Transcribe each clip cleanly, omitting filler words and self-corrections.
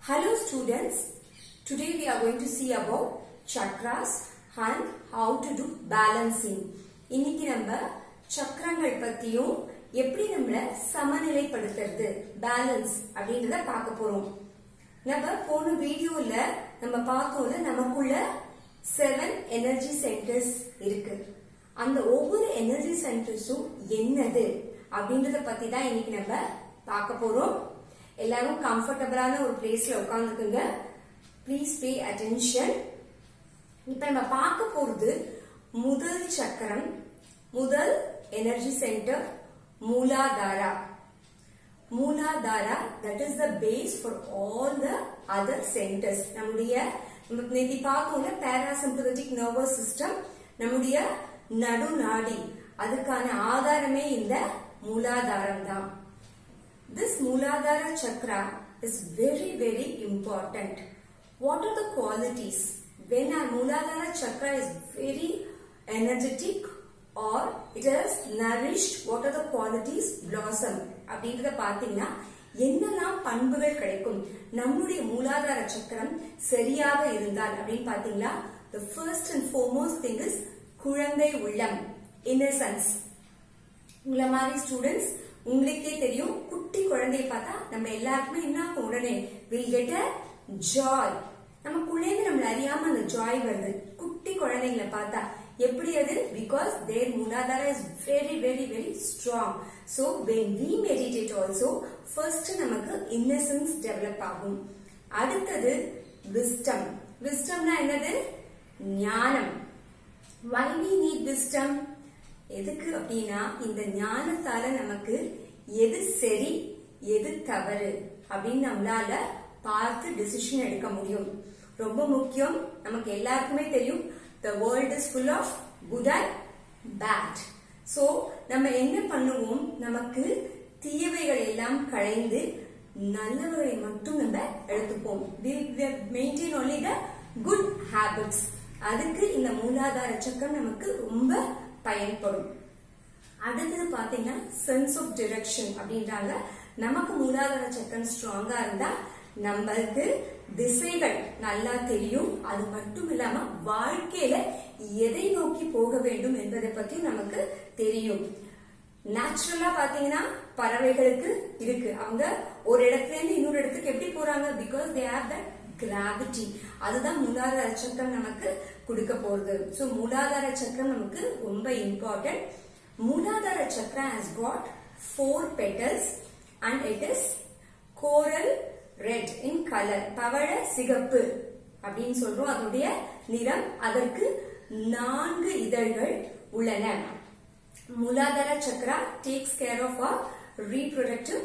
Hello students, today we are going to see about chakras and how to do balancing. இன்னைக்கு நம்ம சக்கரங்கள் பத்தியும் எப்படி நம்மள சமநிலைப்படுத்துறது பேலன்ஸ் அப்படின்றத பார்க்க போறோம். நம்ம போன வீடியோல நம்ம பார்த்தோம்ல நமக்குள்ள 7 எனர்ஜி சென்டர்ஸ் இருக்கு. அந்த ஒவ்வொரு எனர்ஜி சென்டர்ஸும் என்னது அப்படின்றத பத்தி தான் இன்னைக்கு நம்ம பார்க்க போறோம். எல்லாரும் கம்ஃபர்டபிளான ஒரு பிளேஸ்ல உட்கார்ந்துக்குங்க. Please pay attention. இப்ப நம்ம பார்க்க போறது முதல் சக்கரம், முதல் energy centre Muladhara. Muladhara, that is the base for all the other centers. நம்முடைய நேத்தி பார்த்தோம்ல parasympathetic nervous system, நம்முடைய நடுநாடி, அதுக்கான ஆதாரமே இந்த மூலாதாரம் தான். This Mooladhara chakra is very, very important. What are the qualities? When our Mooladhara chakra is very energetic or it is nourished, what are the qualities? Blossom. அப்படின்றத பார்த்தீங்கன்னா என்னெல்லாம் பண்புகள் கிடைக்கும் நம்முடைய மூலாதார சக்கரம் சரியாக இருந்தால் அப்படின்னு பார்த்தீங்களா? The first and foremost thing is குழந்தை உள்ளம், innocence. உங்கள மாதிரி ஸ்டூடெண்ட்ஸ் உங்களுக்கே தெரியும், குட்டி குழந்தைய பார்த்தா நம்ம எல்லாருக்குமே என்ன உடனே will get a joy. நமக்குள்ளேந்து நம்மள அறியாம அந்த ஜாய் வருது குட்டி குழந்தைங்களை பார்த்தா. எப்படி அது? Because their Mooladhara is very, very, very strong. So when we meditate also, first நமக்கு innocence develop ஆகும். அடுத்தது wisdom. wisdomனா என்னது? ஞானம். Why we need wisdom? எதுக்கு அப்படின்னா இந்த ஞானத்தால நமக்கு எது சரி எது தவறு அப்படின்னு நம்மளால பார்த்து டிசிஷன் எடுக்க முடியும். ரொம்ப முக்கியம். நமக்கு எல்லாருக்குமே தெரியும், the world is full of good and bad. So நம்ம என்ன பண்ணுவோம், நமக்கு தீயவைகள் எல்லாம் களைந்து நல்லவரை மட்டும் நம்ம எடுத்துப்போம். We maintain only the good habits. அதுக்கு இந்த மூலாதார சக்கரம் நமக்கு ரொம்ப பயன்படும். அடுத்தது பாத்தீங்கன்னா சென்ஸ் ஆஃப் டைரக்ஷன் அப்படின்றாங்க. நமக்கு மூலாதார சக்கரம் ஸ்ட்ராங்கா இருந்தா நம்மளுக்கு திசைகள் நல்லா தெரியும். அது மட்டும் இல்லாம வாழ்க்கையில எதை நோக்கி போக வேண்டும் என்பதை பத்தி நமக்கு தெரியும். நேச்சுரலா பாத்தீங்கன்னா பறவைகளுக்கு இருக்கு, அவங்க ஒரு இடத்துல இருந்து இன்னொரு இடத்துக்கு எப்படி போறாங்க? Because they have that gravity. அதுதான் மூலாதார சக்கரம் நமக்கு கொடுக்க போறது. சோ மூலாதார சக்கரம் நமக்கு ரொம்ப இம்பார்ட்டன்ட். மூலாதார சக்கரம் has got 4 petals and it is coral red in color. பவழ சிகப்பு அப்படின்னு சொல்றோம் அதனுடைய நிறம். அதற்கு 4 இதழ்கள் உள்ளன. Muladhara chakra takes care of our reproductive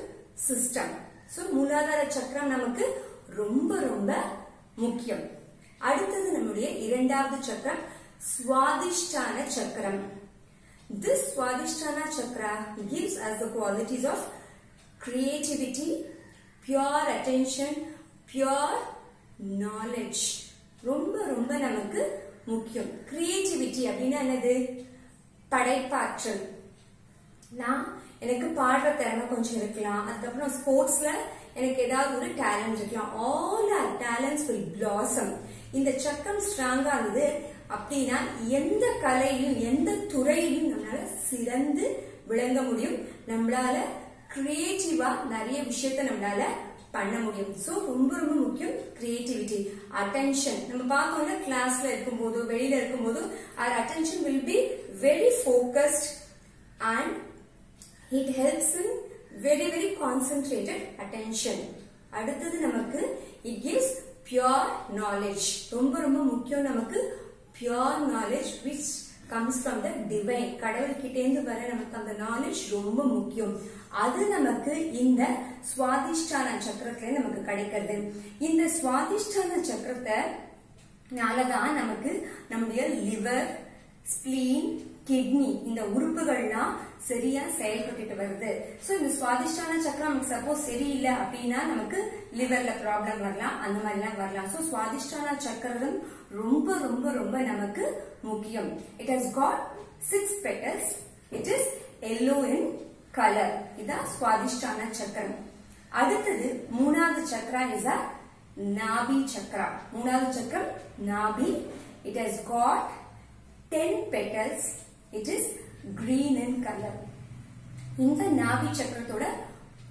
system. So Muladhara சக்கரம் நமக்கு ரொம்ப ரொம்ப முக்கியம். அடுத்தது நம்முடைய இரண்டாவது சக்கரம் சுவாதிஷ்டான சக்கரம். This Swadhisthana chakra gives us the qualities of creativity, pure attention, pure knowledge. ரொம்ப ரொம்ப நமக்கு முக்கியம். கிரியேட்டிவிட்டி அப்படின்னா என்னது? படைப்பாற்றல். எனக்கு பாடுற திறமை கொஞ்சம் இருக்கலாம், அதுக்கப்புறம் ஸ்போர்ட்ஸ்ல எனக்கு ஏதாவது ஒரு டேலண்ட் இருக்கலாம். all our talents will blossom. இந்த சக்கரம் ஸ்ட்ராங்கா இருந்தது அப்படின்னா எந்த கலையிலும் எந்த துறையிலும் நம்மளால சிறந்து விளங்க முடியும். நம்மளால கிரியேட்டிவா நிறைய விஷயத்த நம்மளால பண்ண முடியும். சோ ரொம்ப ரொம்ப முக்கியம் கிரியேட்டிவிட்டி. அட்டென்ஷன் நம்ம பார்க்கணும்னா கிளாஸ்ல இருக்கும் போது வெளியில இருக்கும் போது our attention will be very focused and it helps in very, very concentrated attention. அடுத்தது நமக்கு it gives pure knowledge. ரொம்ப ரொம்ப முக்கியம் நமக்கு pure knowledge which comes from the divine. கடவுள் கிட்ட இருந்து வர நமக்கு அந்த knowledge ரொம்ப முக்கியம். அது நமக்கு இந்த சுவாதிஷ்டான சக்கரத்துல நமக்கு கிடைக்கிறது. இந்த சுவாதிஷ்டான சக்கரத்தை நாலதான் நமக்கு நம்முடைய லிவர், ஸ்பிளீன், கிட்னி இந்த உறுப்புகள்லாம் சரியா செயல்பட்டு வருது. சோ இந்த சுவாதிஷ்டான சக்கரம் நமக்கு சப்போஸ் சரியில்லை அப்படின்னா நமக்கு லிவர்ல ப்ராப்ளம் வரலாம், அந்த மாதிரி எல்லாம் வரலாம். சோ சுவாதிஷ்டான சக்கரம் ரொம்ப ரொம்ப ரொம்ப நமக்கு முக்கியம். It has got 6 petals. It is yellow in color. இதான் சுவாதிஷ்டான சக்கரம். அடுத்தது மூணாவது சக்கரா இஸ் Nabi chakra. மூணாவது சக்கரம் Nabi. It has got 10 petals. It is green in color. இந்த Nabi சக்கரத்தோட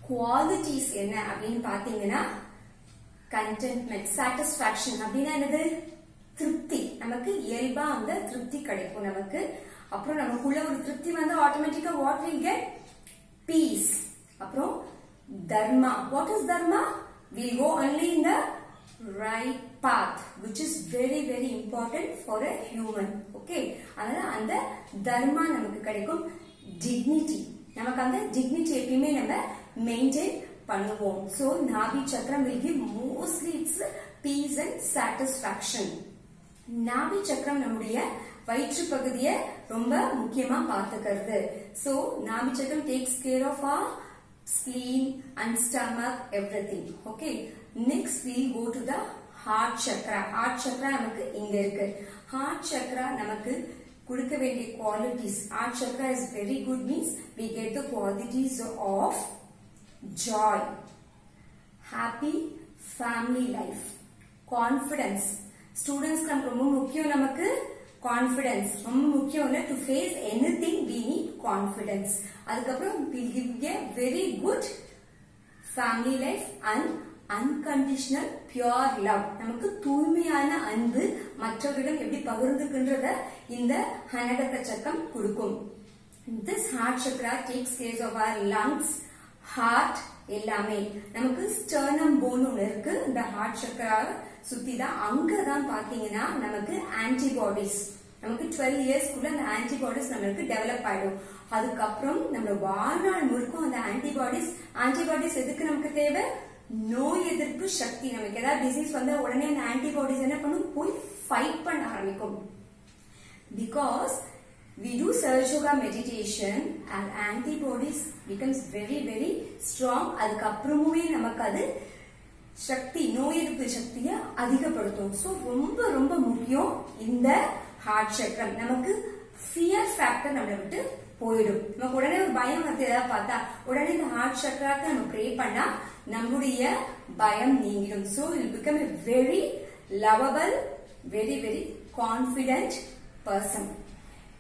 qualities என்ன அப்படின்னு பாத்தீங்கன்னா contentment, satisfaction அப்படின்னா என்னது? திருப்தி. நமக்கு இயல்பா அந்த திருப்தி கிடைக்கும் நமக்கு. அப்புறம் நமக்குள்ள ஒரு திருப்தி வந்து ஆட்டோமேட்டிக்கா what will get? Peace. அப்புறம் dharma. What is dharma? We'll go only in the right path, which is very very important for a human. Okay. அதனால அந்த dharma நமக்கு கிடைக்கும். Dignity. நமக்கு அந்த dignity எப்பயுமே நம்ம maintain பண்ணுவோம். So Nabi chakram will give mostly its peace and satisfaction. Nabi chakram நம்முடைய வயிற்று பகுதியை ரொம்ப முக்கியமா பார்த்துக்கிறது. So Nabi chakram takes care of our spleen and stomach, everything. Okay. Next we'll go to the heart chakra. Heart chakra நமக்கு இங்க இருக்கு. Heart chakra நமக்கு கொடுக்க வேண்டிய qualities. Heart chakra is very good means we get the qualities of joy, happy family life, confidence. Students க்கு ரொம்ப முக்கியம் நமக்கு confidence. ரொம்ப முக்கியம் இல்ல, to face anything we need confidence. அதுக்கப்புறம் we give a very good family life and unconditional pure love. நமக்கு தூய்மையான அன்பு மற்றவர்களிடம் எப்படி பகிர்ந்துக்கின்றத இந்த ஹனகத சக்கரம் கொடுக்கும். This heart chakra takes care of our lungs, heart எல்லாமே. நமக்கு sternum bone ஒன்னு இருக்கு. இந்த heart chakra சுத்தி தான் அங்கதான் பாத்தீங்கன்னா நமக்கு antibodies. நமக்கு 12 இயர்ஸ்க்குள்ள அந்த antibodies நமக்கு டெவலப் ஆயிடும். அதுக்கப்புறம் நம்ம வாழ்நாள் முழுக்கும் அந்த antibodies எதுக்கு நமக்கு தேவை? நோய் எதிர்ப்பு சக்தி. நமக்கு ஏதாவது டிசீஸ் வந்தா உடனே அந்த ஆன்டிபாடிஸ் என்ன பண்ணும்? போய் ஃபைட் பண்ண ஆரம்பிக்கும். Because we do Sahaja Yoga meditation and antibodies becomes very very strong. அதுக்கப்புறமே நமக்கு அது சக்தி, நோய் எதிர்ப்பு சக்தியை அதிகப்படுத்தும். So ரொம்ப ரொம்ப முக்கியம் இந்த ஹார்ட் சக்கரம். நமக்கு fear factor நம்மளை விட்டு போயிடும். நமக்கு உடனே ஒரு பயம் வந்து ஏதாவது பார்த்தா உடனே இந்த ஹார்ட் சக்கராக்கு நம்ம ப்ரே பண்ணா நம்முடைய பயம் நீங்கிடும். So it will become a very lovable, very very confident person.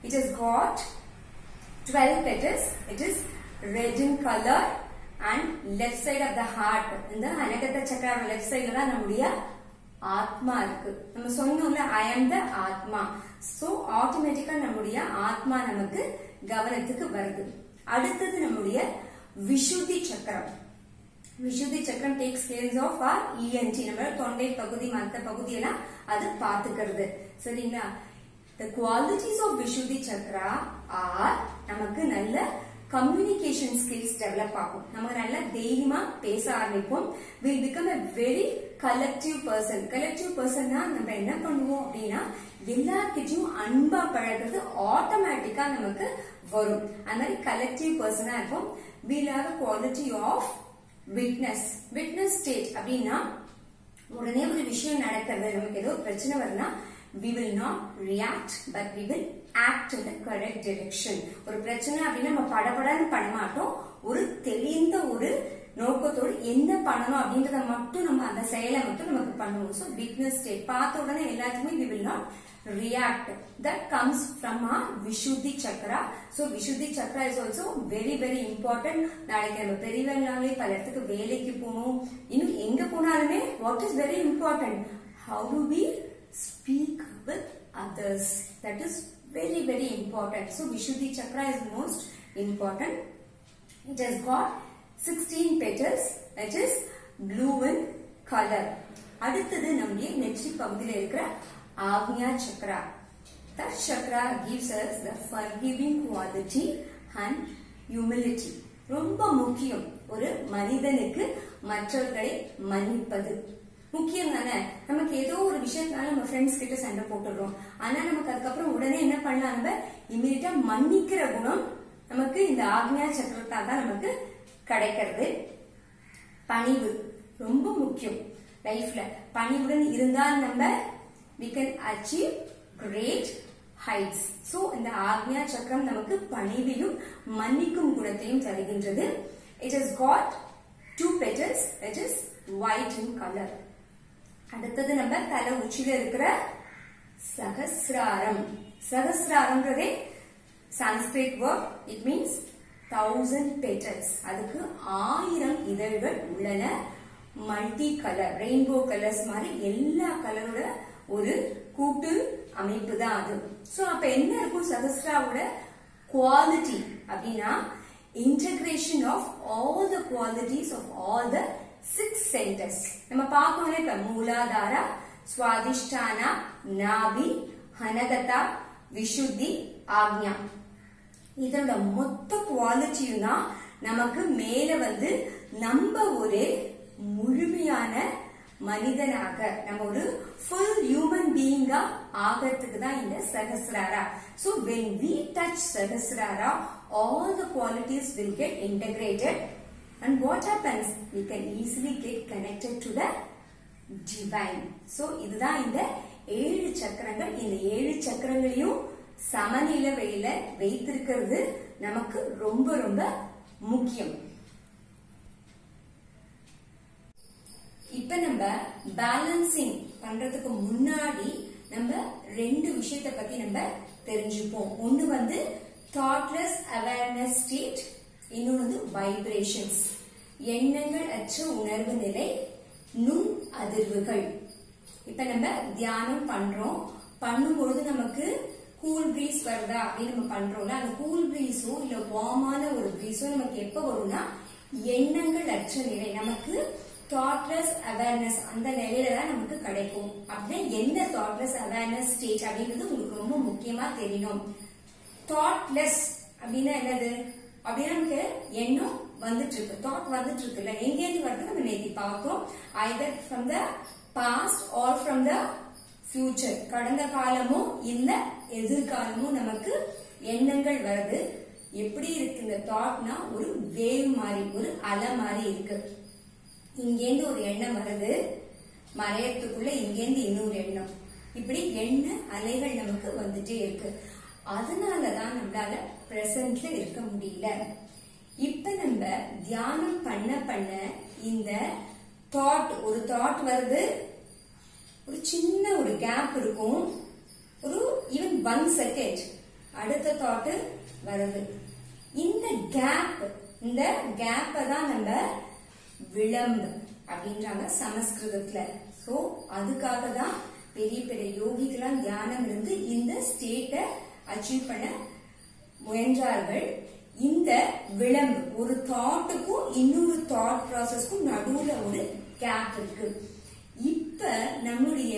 It has got 12 petals. It is red in color and left side of the heart. இந்த அனகத சக்கர left side தான் நம்முடைய ஆத்மா இருக்கு. நம்ம சொன்னோம்ல I am the ஆத்மா. So ஆட்டோமேட்டிக்கா நம்முடைய ஆத்மா நமக்கு கவனத்துக்கு வருது. அடுத்தது நம்முடைய விஷுதி சக்கரம். விஷுதி சக்கரம் takes care of our ENT. நம்ம தொண்டை பகுதி மத்த பகுதி எல்லாம் அது பாத்துக்கிறது. சரிங்களா? The qualities of Vishuddhi Chakra are நமக்கு நல்ல communication skills develop ஆகும். நமக்கு நல்ல தைரியமா பேச ஆரம்பிப்போம். We'll become a very collective person. Collective person நம்ம என்ன பண்ணுவோம் அப்படின்னா எல்லார்கிட்டயும் அன்பா பழகிறது ஆட்டோமேட்டிக்கா நமக்கு வரும். அந்த மாதிரி collective person இருப்போம். We'll have a quality of witness. Witness state அப்படின்னா உடனே ஒரு விஷயம் நடக்கிறது, நமக்கு ஏதோ பிரச்சனை வருதுன்னா we will not react but we will act in the correct direction. ஒரு பிரச்சனை அப்படின்னா நம்ம படபடன்னு பண்ண மாட்டோம். ஒரு தெளிந்த ஒரு நோக்கத்தோடு என்ன பண்ணணும் அப்படின்றத மட்டும் நம்ம அந்த செயலை மட்டும் நமக்கு பண்ணுவோம். So witness state பார்த்த உடனே எல்லாத்துக்குமே we will not react. That comes from our Vishuddhi Chakra. So Vishuddhi Chakra is also very very important. நாளைக்கு நம்ம பெரியவங்களாவே பல இடத்துக்கு வேலைக்கு போகணும். இன்னும் எங்க போனாலுமே what is very important? How do we speak with others? That is very very important. So Vishuddhi Chakra is most important. It has got 16 petals. It is blue in color. அடுத்தது நம்முடைய நெற்றி பகுதியில் இருக்கிற Ajna Chakra. That chakra gives us the forgiving quality and humility. ரொம்ப முக்கியம் ஒரு மனிதனுக்கு மற்றவர்களை மன்னிப்பது. முக்கியம் தானே? நமக்கு ஏதோ ஒரு விஷயத்தினால நம்ம ஃப்ரெண்ட்ஸ் கிட்ட சண்டை போட்டுடுறோம். ஆனா நமக்கு அதுக்கப்புறம் உடனே என்ன பண்ணலாம்? நம்ம இமீடியட்டா மன்னிக்கிற குணம் நமக்கு இந்த ஆக்ஞா சக்கரத்தால் தான் நமக்கு கிடைக்கிறது. பணிவு ரொம்ப முக்கியம் லைஃப்ல. பணிவுடன் இருந்தால் நம்ம we can achieve great heights. So இந்த ஆக்ஞா சக்கரம் நமக்கு பணிவையும் மன்னிக்கும் குணத்தையும் தருகின்றது. It has got 2 petals. It is white in color. அடுத்தது நம்ம தலை உச்சியில இருக்கிற சகஸ்ராரம். சகஸ்ராரம்ன்றதே Sanskrit word. It means 1000 petals. அதுக்கு 1000 இதழ்கள் உள்ளன. மல்டி கலர், ரெயின்போ கலர்ஸ் மாதிரி எல்லா கலரோட ஒரு கூட்டு அமைப்பு தான் அது. சோ அப்ப என்ன இருக்கும் சகஸ்ராவோட குவாலிட்டி அப்படின்னா integration of all the qualities of all the 6 centers. நம்ம பார்க்கணும் இப்ப மூலாதாரா, ஸ்வாதிஷ்டானா, நாபி, ஹனகதா, விஷுத்தி, ஆக்ஞா. இதோட மொத்த குவாலிட்டியும் தான் நமக்கு மேல வந்து நம்ம ஒரு முழுமையான மனிதனாக, நம்ம ஒரு ஃபுல் ஹியூமன் பீயிங்கா ஆகிறதுக்கு தான் இந்த சகஸ்ராரா. So when we touch சகஸ்ராரா, all the qualities will get integrated and what happens? We can easily get connected to the divine. So இதுதான் இந்த 7 சக்கரங்கள். இந்த 7 சக்கரங்களையும் சமநிலையில வைத்திருக்கிறது நமக்கு ரொம்ப ரொம்ப முக்கியம். இப்ப நம்ம பேலன்சிங் பண்றதுக்கு முன்னாடி நம்ம 2 விஷயத்தை பத்தி நம்ம தெரிஞ்சுப்போம். ஒன்னு வந்து தாட்லெஸ் அவேர்னஸ் ஸ்டேட், இன்னொன்னு வந்து வைப்ரேஷன்ஸ், எண்ணங்கள் அற்ற உணர்வு நிலை, நுண் அதிர்வுகள். இப்ப நம்ம தியானம் பண்றோம், பண்ணும்போது நமக்கு கூல் பிரீஸ் வருதா அப்படின்னு நம்ம பண்றோம்ல, அந்த கூல் பிரீஸோ இல்ல வார்மான ஒரு பிரீஸோ நமக்கு எப்ப வரும்னா எண்ணங்கள் அற்ற நிலை, நமக்கு தாட்லெஸ் அவேர்னஸ் அந்த நிலையில தான் நமக்கு கிடைக்கும். அப்படின்னா என்ன தாட்லெஸ் அவேர்னஸ் ஸ்டேட் அப்படின்றது உங்களுக்கு ரொம்ப முக்கியமா தெரியணும். தாட்லெஸ் அப்படின்னா என்னது அப்படின்னா நமக்கு எண்ணம் வந்துட்டு இருக்கு, தாட் வந்துட்டு இருக்குல்ல, எங்கேருந்து வருது நம்ம நேத்தி பார்த்தோம். Either from the past or from the future, கடந்த காலமோ இல்ல எதிர்காலமோ நமக்கு எண்ணங்கள் வருது. எப்படி இருக்கு இந்த தாட்னா ஒரு வேவ் மாதிரி, ஒரு அலை மாதிரி இருக்கு. இங்கேந்து ஒரு எண்ணம் வருது, மறையத்துக்குள்ள இங்கேந்து இன்னொரு எண்ணம், இப்படி எண்ண அலைகள் நமக்கு வந்துட்டே இருக்கு. அதனாலதான் நம்மளால பிரசன்ட்ல இருக்க முடியல. இப்ப நம்ம தியானம் பண்ண பண்ண இந்த தாட், ஒரு தாட் வருது, ஒரு சின்ன ஒரு கேப் இருக்கும், ஒரு ஈவன் 1 second அடுத்த தாட் வருது. இந்த கேப்பை தான் நம்ம விளம்பு அப்படின்றாங்க சமஸ்கிருதத்துல. சோ அதுக்காக தான் பெரிய பெரிய யோகிகளாம் தியானம் இருந்து இந்த ஸ்டேட்டை அச்சீவ் பண்ண முயன்றார்கள். இந்த விளம்பு, ஒரு தாட்டுக்கும் இன்னொரு தாட் ப்ராசஸ்க்கும் நடுவுல ஒரு கேப் இருக்கு. இப்ப நம்முடைய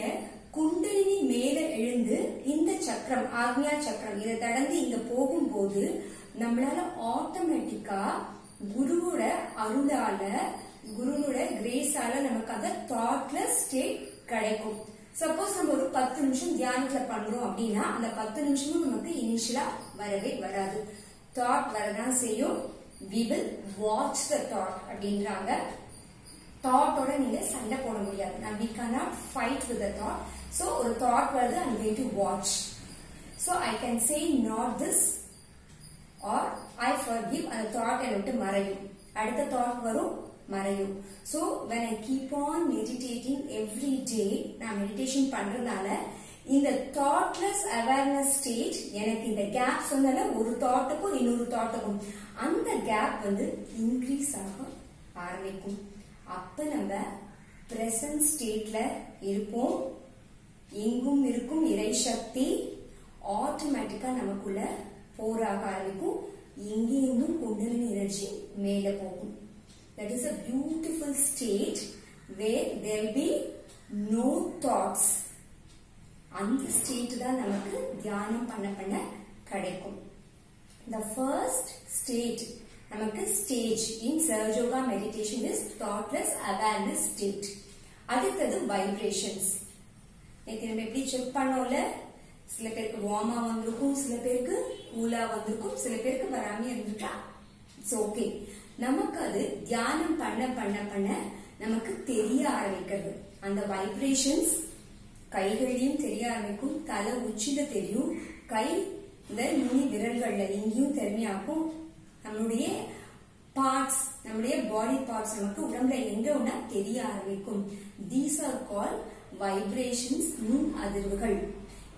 குண்டலினி மேல எழுந்து இந்த சக்கரம், ஆக்ஞா சக்கரம், இதை கடந்து இங்க போகும்போது நம்மளால ஆட்டோமேட்டிக்கா குருவோட அருளால, குருவோட கிரேஸால நமக்கு அந்த தாட்லெஸ் ஸ்டேட் கிடைக்கும். சப்போஸ் நம்ம ஒரு 10 நிமிஷம் தியானத்துல பண்றோம் அப்படின்னா அந்த 10 நிமிஷமும் நமக்கு இனிஷியலா வரவே வராது, தாட் வரதான் செய்யும். we will watch the thought அப்படின்றாங்க. தாட்டோட நீங்க சண்டை போட முடியாது. we cannot fight with the thought. so ஒரு தாட் வருது, I'm going to watch. so I can say not this or I forgive, அந்த தாட் என்னை விட்டு மறையும், அடுத்த தாட் வரும், மறையும். so when I keep on meditating every day, நான் மெடிடேஷன் பண்றதுனால இந்த தாட்லெஸ் அவேர்னஸ் ஸ்டேட், எனக்கு இந்த கேப் சொன்னால ஒரு தாட்டுக்கும் இன்னொரு தாட்டுக்கும் அந்த கேப் வந்து இன்க்ரீஸ் ஆக ஆரம்பிக்கும். அப்ப நம்ம பிரசன்ட் ஸ்டேட்ல இருப்போம். எங்கும் இருக்கும் இறை சக்தி ஆட்டோமேட்டிக்கா நமக்குள்ள போராக ஆரம்பிக்கும். இங்கேயும் குண்டலினி எனர்ஜி மேல போகும். That is a beautiful state where there will be no thoughts. அந்த ஸ்டேட் தான் நமக்கு தியானம் பண்ண பண்ண கிடைக்கும். The first state நமக்கு stage in Surge Yoga meditation is thoughtless awareness state. அடுத்தது வைப்ரேஷன்ஸ். நேற்று நம்ம எப்படி செக் பண்ணோம்ல, சில பேருக்கு வார்மா வந்திருக்கும், சில பேருக்கு கூலா வந்திருக்கும், சில பேருக்கு வராம இருந்துட்டா இட்ஸ் ஓகே. நமக்கு அது தியானம் பண்ண பண்ண பண்ண நமக்கு தெரிய ஆரம்பிக்கிறது. அந்த வைப்ரேஷன்ஸ் கைகளையும் தெரிய ஆரம்பிக்கும், தலை உச்சில தெரியும், கை இந்த நுனி விரல்கள்ல எங்கேயும் தெரியாக்கும். நம்மளுடைய பார்ட்ஸ், நம்முடைய பாடி பார்ட்ஸ் நமக்கு உடம்புல எங்க ஒண்ணா தெரிய ஆரம்பிக்கும். தீஸ் ஆர் கால் வைப்ரேஷன்ஸ் நுண் அதிர்வுகள்.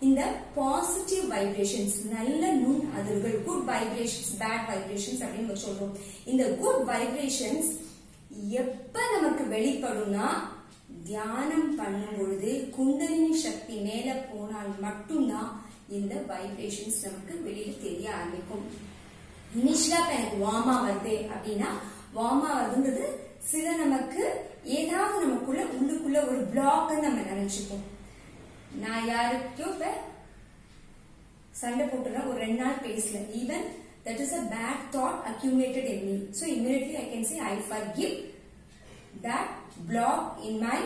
இந்த பாசிட்டிவ் வைப்ரேஷன்ஸ் நல்ல நுண் அதிர்வுகள், குட் வைப்ரேஷன்ஸ், பேட் வைப்ரேஷன்ஸ் அப்படின்னு சொல்றோம். இந்த குட் வைப்ரேஷன்ஸ் எப்ப நமக்கு வெளிப்படும்னா தியானம் பண்ணும் பொழுது குண்டலினி சக்தி மேல போனால் மட்டும்தான் இந்த வைப்ரேஷன்ஸ் நமக்கு வெளியில தெரிய ஆரம்பிக்கும். இனிஷியலா எனக்கு வார்மா வருது அப்படின்னா வார்மா வருதுன்றது சில நமக்கு ஏதாவது நமக்குள்ள உள்ளுக்குள்ள ஒரு பிளாக் நம்ம நினைச்சுப்போம். நான் யாருக்கோ இப்ப சண்டை போட்டுறேன், ஒரு 2 நாள் பேசல, even that is a bad thought accumulated in me, so immediately I can say I forgive, that block in my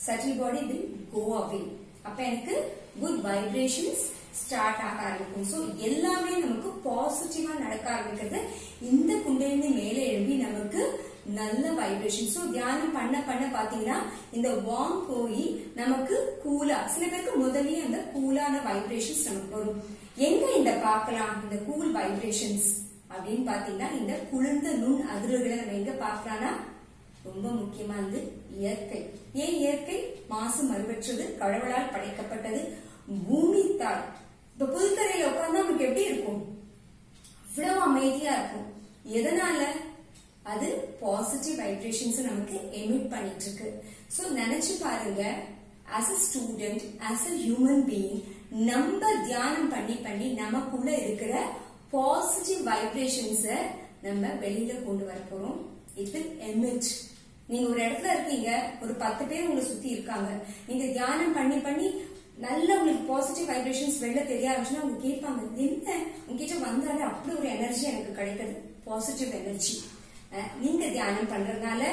subtle body will go away. அப்ப எனக்கு good vibrations ஸ்டார்ட் ஆக ஆரம்பிக்கும். சோ எல்லாமே நமக்கு பாசிட்டிவா நடக்க ஆரம்பிக்கிறது இந்த குண்டலினி மேலே எழுப்பி நமக்கு நல்ல வைப்ரேஷன். சோ தியானம் பண்ண பண்ண பாத்தீங்கன்னா இந்த வார்ம் போய் நமக்கு கூலா, சில பேருக்கு முதல்லயே அந்த கூலான வைப்ரேஷன்ஸ் நமக்கு வரும். எங்க இந்த பார்க்கலாம் இந்த கூல் வைப்ரேஷன்ஸ் அப்படின்னு பாத்தீங்கன்னா இந்த குளிர்ந்த நுண் அதிர்வுகளை நம்ம எங்க பார்க்கலாம்னா ரொம்ப முக்கியமா வந்து இயற்கை. ஏன் இயற்கை? மாசு மறுவற்றது, கடவுளால் படைக்கப்பட்டது, பூமி தாய். இப்ப புல்கரையில உட்கார்ந்தா நமக்கு எப்படி இருக்கும்? அவ்வளவு அமைதியா இருக்கும். எதனால? அது பாசிட்டிவ் வைப்ரேஷன்ஸ் நமக்கு எமிட் பண்ணிட்டு இருக்கு. சோ நினைச்சு பாருங்க, as a student, as a human being, நம்ம தியானம் பண்ணி பண்ணி நமக்குள்ள இருக்கிற பாசிட்டிவ் வைப்ரேஷன்ஸ் நம்ம வெளியில கொண்டு வர போறோம். It will emit. நீங்க ஒரு இடத்துல இருக்கீங்க, ஒரு 10 பேர் உங்களை சுத்தி இருக்காங்க, நீங்க தியானம் பண்ணி பண்ணி நல்ல உங்களுக்கு பாசிட்டிவ் வைப்ரேஷன்ஸ் வெளில தெரிய ஆரம்பிச்சுன்னா அவங்க கேட்பாங்க, என்ன உங்ககிட்ட வந்தாலே அப்படி ஒரு எனர்ஜி எனக்கு கிடைக்குது, பாசிட்டிவ் எனர்ஜி. நீங்க தியானம் பண்றதுனால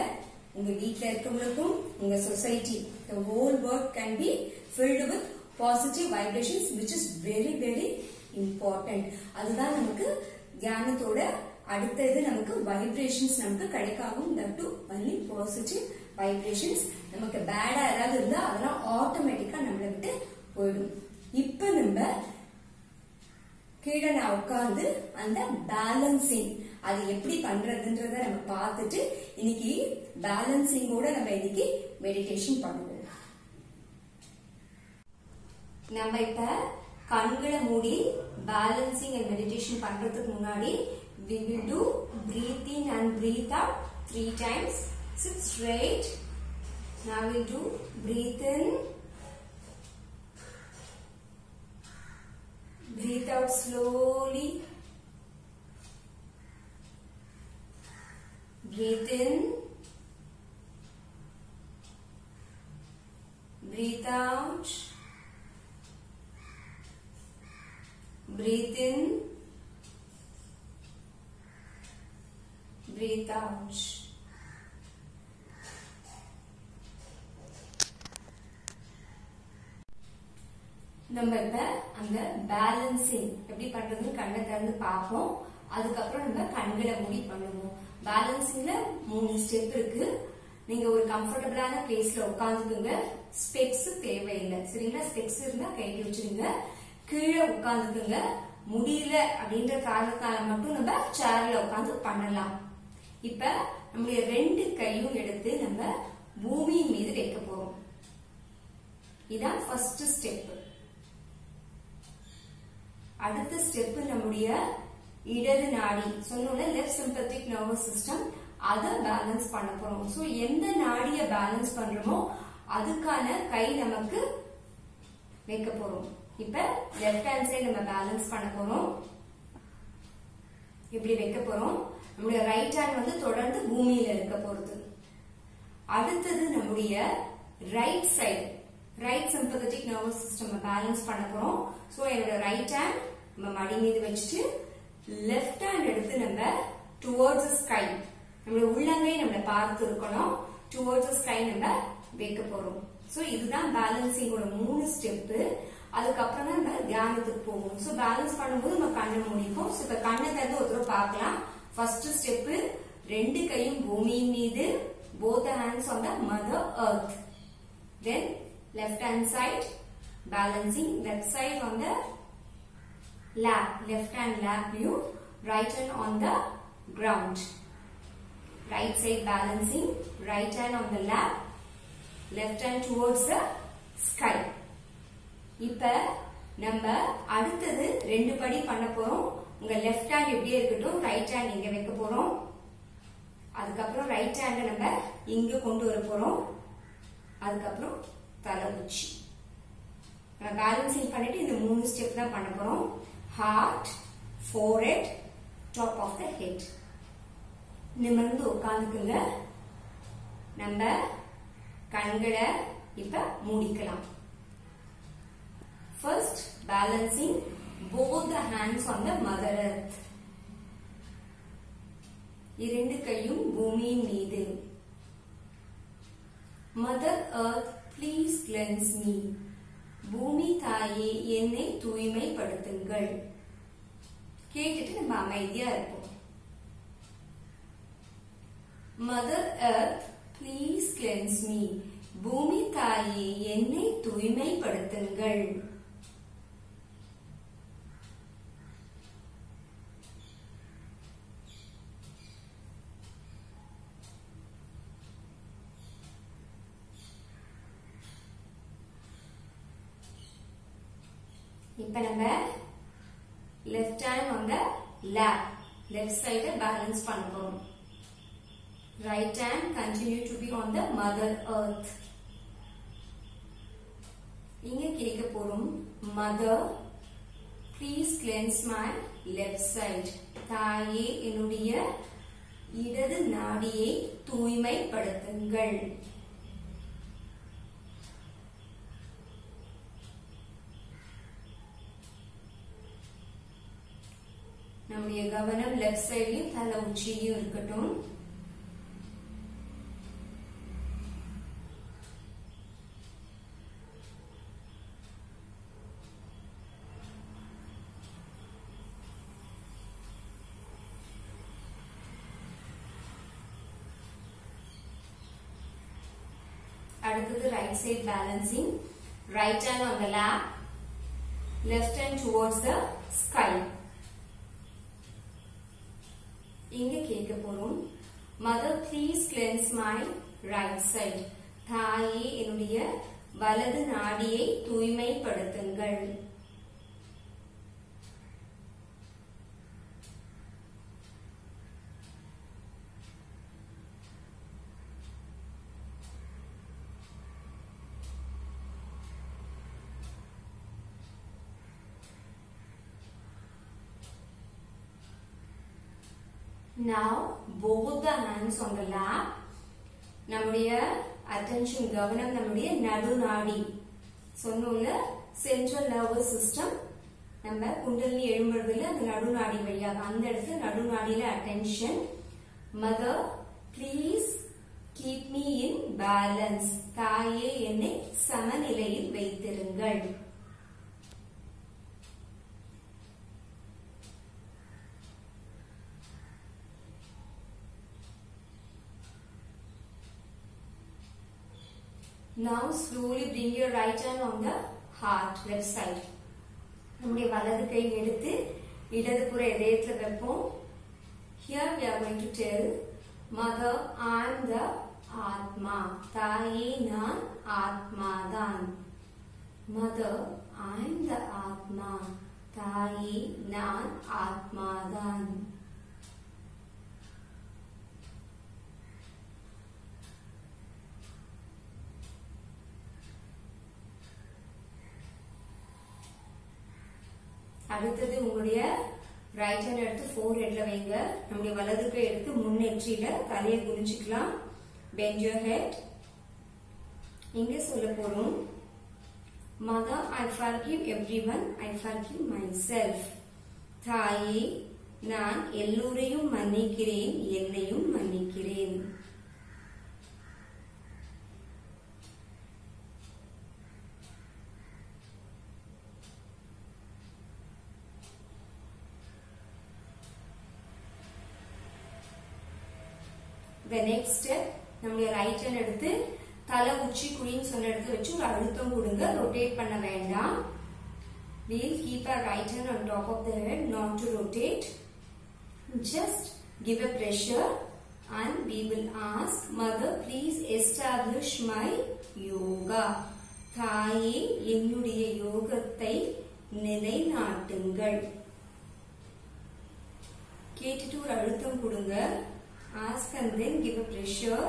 உங்க வீட்டுல இருக்கவங்களுக்கும் உங்க society, the whole world can be filled with positive vibrations, which is very very important. அதுதான் நமக்கு தியானத்தோட அடுத்தது நமக்கு வைப்ரேஷன்ஸ் நமக்கு கிடைக்காகும். that too only positive vibrations. நமக்கு பேடா ஏதாவது இருந்தா அதெல்லாம் ஆட்டோமேட்டிக்கா நம்மளை விட்டு போயிடும். இப்ப நம்ம கீழே நான் உட்கார்ந்து அந்த பேலன்சிங் அது எப்படி பண்றதுன்றத நம்ம பார்த்துட்டு இன்னைக்கு பேலன்சிங்கோட நம்ம இன்னைக்கு மெடிடேஷன் பண்ணுவோம். நம்ம இப்ப கண்களை மூடி பேலன்சிங் அண்ட் மெடிடேஷன் பண்றதுக்கு முன்னாடி we will do breathe in and breathe out 3 times. Sit straight. Now we do breathe in, breathe out slowly, breathe in, breathe out, breathe in, breathe out. நம்ம இப்ப அந்த பேலன்சிங் எப்படி பண்றதுன்னு கண்ணை திறந்து பார்ப்போம். அதுக்கப்புறம் நம்ம கண்களை மூடி பண்ணுவோம். பேலன்சிங்ல 3 ஸ்டெப் இருக்கு. நீங்க ஒரு கம்ஃபர்டபிளான பிளேஸ்ல உட்காந்துக்குங்க. ஸ்பெக்ஸ் தேவையில்லை, சரிங்களா? ஸ்பெக்ஸ் இருந்தா கையில் வச்சிருங்க. கீழே உட்காந்துக்குங்க. முடியல அப்படின்ற காரணத்தால மட்டும் நம்ம சேர்ல உட்காந்து பண்ணலாம். இப்ப நம்முடைய 2 கையும் எடுத்து நம்ம பூமியின் மீது வைக்க போறோம். இதான் ஃபர்ஸ்ட் ஸ்டெப். அடுத்த ஸ்டெப் நம்முடைய இடது நாடி, சொன்னோம்ல லெஃப்ட் சிம்பத்திக் நர்வஸ் சிஸ்டம், அதை பேலன்ஸ் பண்ண போறோம். சோ எந்த நாடியை பேலன்ஸ் பண்றோமோ அதுக்கான கை நமக்கு வைக்க போறோம். இப்ப லெஃப்ட் ஹேண்ட் சைடு நம்ம பேலன்ஸ் பண்ண போறோம். இப்படி வைக்க போறோம். நம்முடைய ரைட் ஹேண்ட் வந்து தொடர்ந்து பூமியில இருக்க போறது. அடுத்தது நம்முடைய right side, right sympathetic nervous system balance பண்ண போறோம். சோ என்னோட ரைட் ஹேண்ட் நம்ம மடி மீது வச்சுட்டு லெஃப்ட் ஹேண்ட் எடுத்து நம்ம டுவர்ட்ஸ் ஸ்கை, நம்மளுடைய உள்ளங்கை நம்மள பார்த்து இருக்கணும், டுவர்ட்ஸ் ஸ்கை நம்ம வைக்க போறோம். சோ இதுதான் பேலன்சிங்கோட 3 ஸ்டெப். அதுக்கப்புறம் தான் நம்ம தியானத்துக்கு போவோம். சோ பேலன்ஸ் பண்ணும்போது நம்ம கண்ணை மூடிப்போம். சோ இப்ப கண்ணை திறந்து ஒரு தடவை பார்க்கலாம். ஃபர்ஸ்ட் ஸ்டெப், 2 கையும் பூமியின் மீது, both hands on the mother earth. Then left hand side balancing, left side on the lap, left hand lap view, right hand on the ground. Right side balancing, right hand on the lap, left hand towards the sky. இப்ப நம்ம அடுத்தது ரெண்டு படி பண்ண போறோம். உங்க left hand இப்படியே இருக்கட்டும், ரைட் ஹேண்ட் இங்க வைக்க போறோம். அதுக்கப்புறம் ரைட் ஹேண்ட நம்ம இங்க கொண்டு வர போறோம். அதுக்கப்புறம் தலை உச்சி. பேலன்சிங் பண்ணிட்டு இந்த 3 ஸ்டெப் தான் பண்ண போறோம். Heart, forehead, top of the head. நிமிர்ந்து உட்கார்ந்துக்குங்க. நம்ம கண்களை இப்ப மூடிக்கலாம். First, balancing both the hands on the mother earth. இரண்டு கையும் பூமியின் மீது. Mother earth, please cleanse me. பூமி தாயே என்னை தூய்மைப்படுத்துங்கள். கேட்டுட்டு நம்ம அமைதியா இருப்போம். Mother earth, please cleanse me. பூமி தாயே என்னை தூய்மைப்படுத்துங்கள். இப்ப நம்ம left hand on the lap, left side balance பண்ண போறோம். Right hand continue to be on the mother earth. இங்க கேட்க போறோம். Mother, please cleanse my left side. தாயே என்னுடைய இடது நாடியை தூய்மைப்படுத்துங்கள். நம்முடைய கவனம் லெஃப்ட் சைட்லயும் தலை உச்சியும் இருக்கட்டும். அடுத்தது right side balancing. Right hand on the lap, left hand towards the sky. இங்க கேட்க போறோம். Mother, please cleanse my right side. தாயே என்னுடைய வலது நாடியை தூய்மைப்படுத்துங்கள். Now both the hands on the lap. நம்முடைய attention கவனம் நம்முடைய நடுநாடி. சொன்னோம்ல சென்ட்ரல் நர்வஸ் சிஸ்டம் நம்ம குண்டலினி எழும்புறதுல அந்த நடுநாடி வழியாக அந்த இடத்துல நடுநாடியில attention. Mother, please keep me in balance. தாயே என்னை சமநிலையில் வைத்திருங்கள். Now slowly bring your right hand on the heart, left side. நம்முடைய வலது கை எடுத்து இடதுபுற இதயத்துல வைப்போம். Here we are going to tell, Mother, I am the Atma. தாயே நான் ஆத்மா தான். Mother, I am the Atma. தாயே நான் ஆத்மா தான். அடுத்தது உங்களுடைய ரைட் ஹேண்ட் எடுத்து ஃபோர்ஹெட்ல வைங்க. நம்முடைய வலது கை எடுத்து முன்னெற்றியில தலையை குனிஞ்சிக்கலாம். bend your head. இங்க சொல்ல போறோம். Mother, I forgive everyone. I forgive myself. தாயே நான் எல்லோரையும் மன்னிக்கிறேன், என்னையும் மன்னிக்கிறேன். The next step, நம்முடைய ரைட் ஹேண்ட் எடுத்து தலை உச்சி குழின்னு சொன்ன இடத்துல வச்சு ஒரு அழுத்தம் கொடுங்க. ரொட்டேட் பண்ண வேண்டாம். We'll keep our right hand on top of the head, not to rotate. Just give a pressure and we will ask, Mother, please establish my yoga. தாயே என்னுடைய யோகத்தை நிலைநாட்டுங்கள். கேட்டுட்டு ஒரு அழுத்தம் கொடுங்க. Ask and then give a pressure.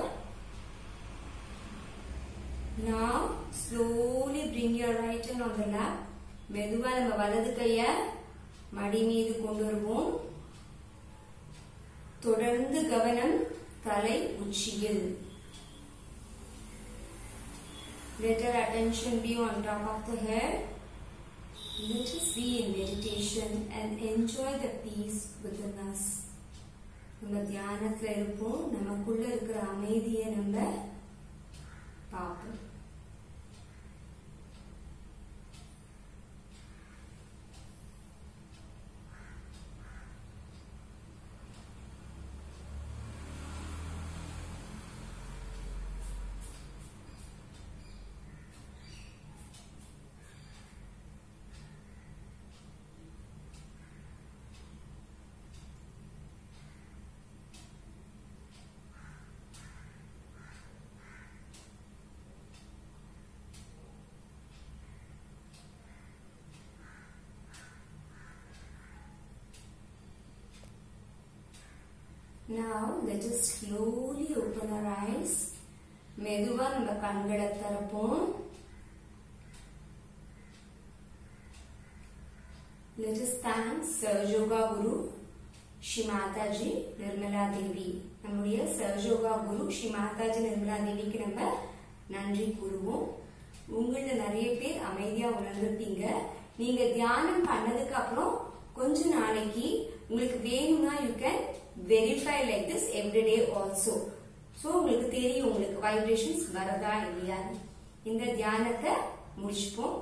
Now slowly bring your right hand on the lap. மெதுவா நம்ம வலது கைய மடி மீது கொண்டு வருவோம். தொடர்ந்து கவனம் தலை உச்சியில். Let our attention be on top of the head. Let us be in meditation and enjoy the peace within us. நம்ம தியானத்துல இருப்போம். நமக்குள்ள இருக்கிற அமைதியை நம்ம பார்ப்போம். Now let us slowly open our eyes. மெதுவா நம்ம கண்களை திறப்போம். Let us thank Surge Yoga Guru Shri Mataji Nirmala Devi. நம்முடைய Surge Yoga Guru Shri Mataji Nirmala Deviக்கு நம்ம நன்றி கூறுவோம். உங்கள நிறைய பேர் அமைதியா உணர்ந்திருப்பீங்க. நீங்க தியானம் பண்ணதுக்கு அப்புறம் கொஞ்ச நாளைக்கு உங்களுக்கு வேணும்னா you can verify like this every day also. So உங்களுக்கு தெரியும் உங்களுக்கு வைப்ரேஷன்ஸ் வரதா இல்லையா. இந்த தியானத்தை முடிச்சுப்போம்.